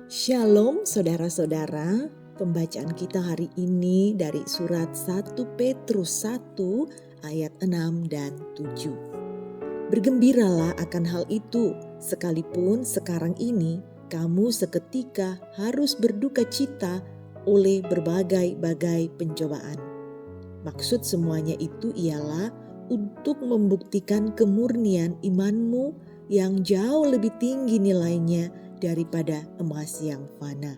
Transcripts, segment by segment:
Shalom saudara-saudara, pembacaan kita hari ini dari surat 1 Petrus 1 ayat 6 dan 7. Bergembiralah akan hal itu, sekalipun sekarang ini kamu seketika harus berduka cita oleh berbagai-bagai pencobaan. Maksud semuanya itu ialah untuk membuktikan kemurnian imanmu yang jauh lebih tinggi nilainya daripada emas yang fana,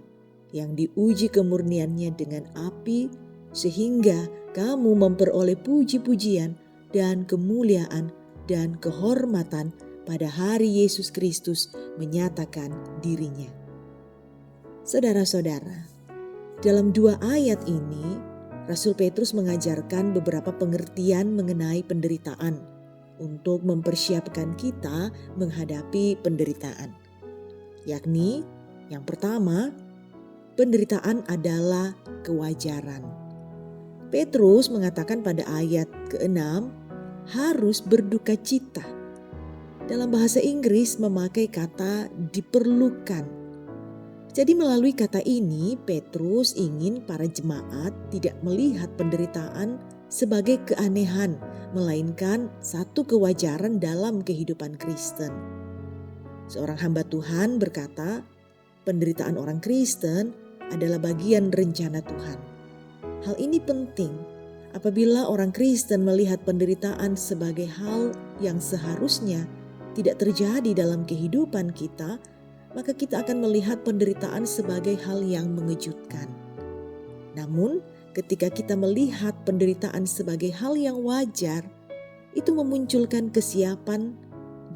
yang diuji kemurniannya dengan api, sehingga kamu memperoleh puji-pujian dan kemuliaan dan kehormatan pada hari Yesus Kristus menyatakan dirinya. Saudara-saudara, dalam dua ayat ini, Rasul Petrus mengajarkan beberapa pengertian mengenai penderitaan untuk mempersiapkan kita menghadapi penderitaan. Yakni, yang pertama, penderitaan adalah kewajaran. Petrus mengatakan pada ayat ke-6, harus berduka cita. Dalam bahasa Inggris memakai kata diperlukan. Jadi melalui kata ini, Petrus ingin para jemaat tidak melihat penderitaan sebagai keanehan, melainkan satu kewajaran dalam kehidupan Kristen. Seorang hamba Tuhan berkata, penderitaan orang Kristen adalah bagian rencana Tuhan. Hal ini penting apabila orang Kristen melihat penderitaan sebagai hal yang seharusnya tidak terjadi dalam kehidupan kita, maka kita akan melihat penderitaan sebagai hal yang mengejutkan. Namun, ketika kita melihat penderitaan sebagai hal yang wajar, itu memunculkan kesiapan,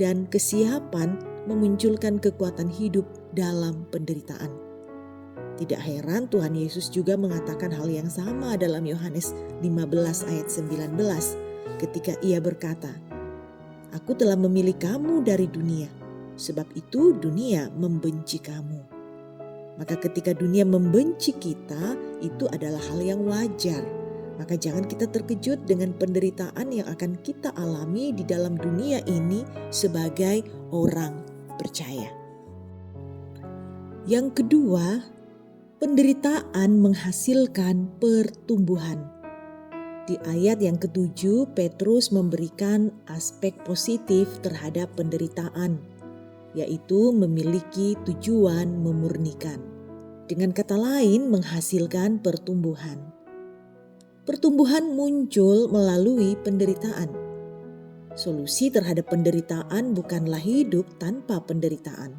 dan kesiapan memunculkan kekuatan hidup dalam penderitaan. Tidak heran Tuhan Yesus juga mengatakan hal yang sama dalam Yohanes 15 ayat 19 ketika ia berkata, "Aku telah memilih kamu dari dunia. Sebab itu dunia membenci kamu." Maka ketika dunia membenci kita, itu adalah hal yang wajar. Maka jangan kita terkejut dengan penderitaan yang akan kita alami di dalam dunia ini sebagai orang percaya. Yang kedua, penderitaan menghasilkan pertumbuhan. Di ayat yang ke-7, Petrus memberikan aspek positif terhadap penderitaan, yaitu memiliki tujuan memurnikan. Dengan kata lain, menghasilkan pertumbuhan. Pertumbuhan muncul melalui penderitaan. Solusi terhadap penderitaan bukanlah hidup tanpa penderitaan.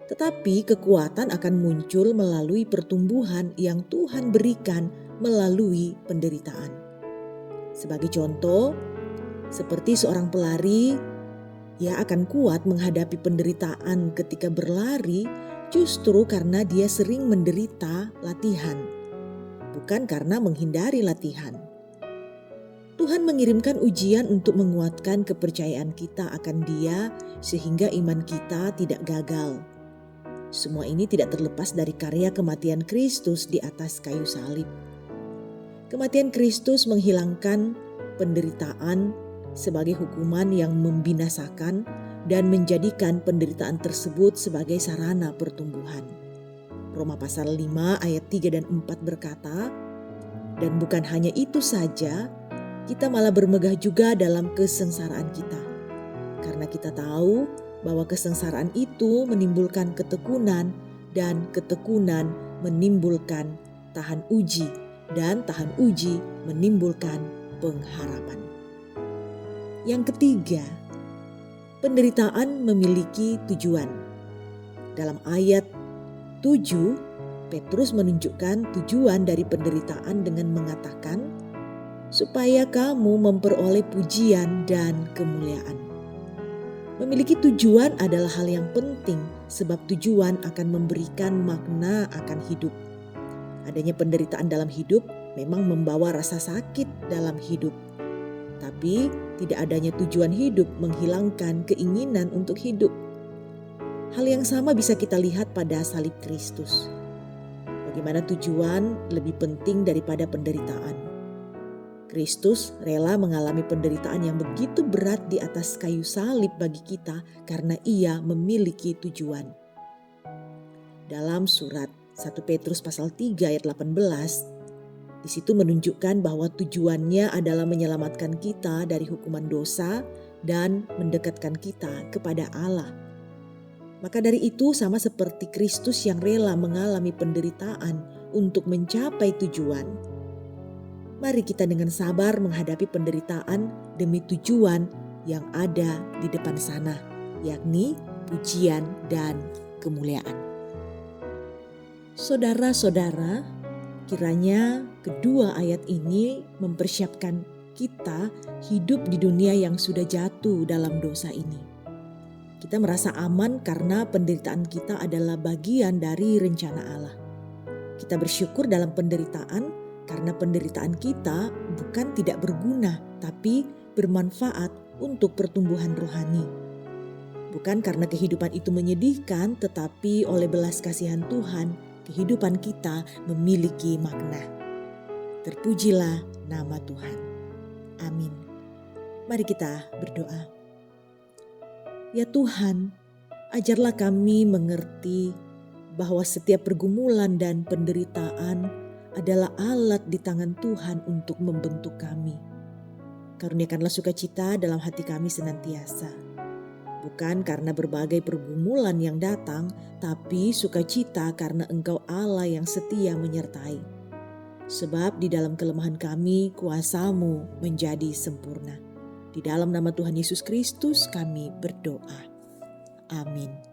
Tetapi kekuatan akan muncul melalui pertumbuhan yang Tuhan berikan melalui penderitaan. Sebagai contoh, seperti seorang pelari, ia akan kuat menghadapi penderitaan ketika berlari justru karena dia sering menderita latihan, bukan karena menghindari latihan. Tuhan mengirimkan ujian untuk menguatkan kepercayaan kita akan Dia sehingga iman kita tidak gagal. Semua ini tidak terlepas dari karya kematian Kristus di atas kayu salib. Kematian Kristus menghilangkan penderitaan sebagai hukuman yang membinasakan dan menjadikan penderitaan tersebut sebagai sarana pertumbuhan. Roma pasal 5 ayat 3 dan 4 berkata, "Dan bukan hanya itu saja, kita malah bermegah juga dalam kesengsaraan kita. Karena kita tahu bahwa kesengsaraan itu menimbulkan ketekunan, dan ketekunan menimbulkan tahan uji, dan tahan uji menimbulkan pengharapan." Yang ketiga, penderitaan memiliki tujuan. Dalam ayat 7, Petrus menunjukkan tujuan dari penderitaan dengan mengatakan, supaya kamu memperoleh pujian dan kemuliaan. Memiliki tujuan adalah hal yang penting sebab tujuan akan memberikan makna akan hidup. Adanya penderitaan dalam hidup memang membawa rasa sakit dalam hidup. Tapi tidak adanya tujuan hidup menghilangkan keinginan untuk hidup. Hal yang sama bisa kita lihat pada salib Kristus. Bagaimana tujuan lebih penting daripada penderitaan. Kristus rela mengalami penderitaan yang begitu berat di atas kayu salib bagi kita karena Ia memiliki tujuan. dalam surat 1 Petrus pasal 3 ayat 18. Di situ menunjukkan bahwa tujuannya adalah menyelamatkan kita dari hukuman dosa dan mendekatkan kita kepada Allah. Maka dari itu, sama seperti Kristus yang rela mengalami penderitaan untuk mencapai tujuan, mari kita dengan sabar menghadapi penderitaan demi tujuan yang ada di depan sana, yakni pujian dan kemuliaan. Saudara-saudara, kiranya kedua ayat ini mempersiapkan kita hidup di dunia yang sudah jatuh dalam dosa ini. Kita merasa aman karena penderitaan kita adalah bagian dari rencana Allah. Kita bersyukur dalam penderitaan karena penderitaan kita bukan tidak berguna, tapi bermanfaat untuk pertumbuhan rohani. Bukan karena kehidupan itu menyedihkan, tetapi oleh belas kasihan Tuhan, kehidupan kita memiliki makna. Terpujilah nama Tuhan. Amin. Mari kita berdoa. Ya Tuhan, ajarlah kami mengerti bahwa setiap pergumulan dan penderitaan adalah alat di tangan Tuhan untuk membentuk kami. Karuniakanlah sukacita dalam hati kami senantiasa. Bukan karena berbagai pergumulan yang datang, tapi sukacita karena Engkau Allah yang setia menyertai. Sebab di dalam kelemahan kami, kuasa-Mu menjadi sempurna. Di dalam nama Tuhan Yesus Kristus kami berdoa. Amin.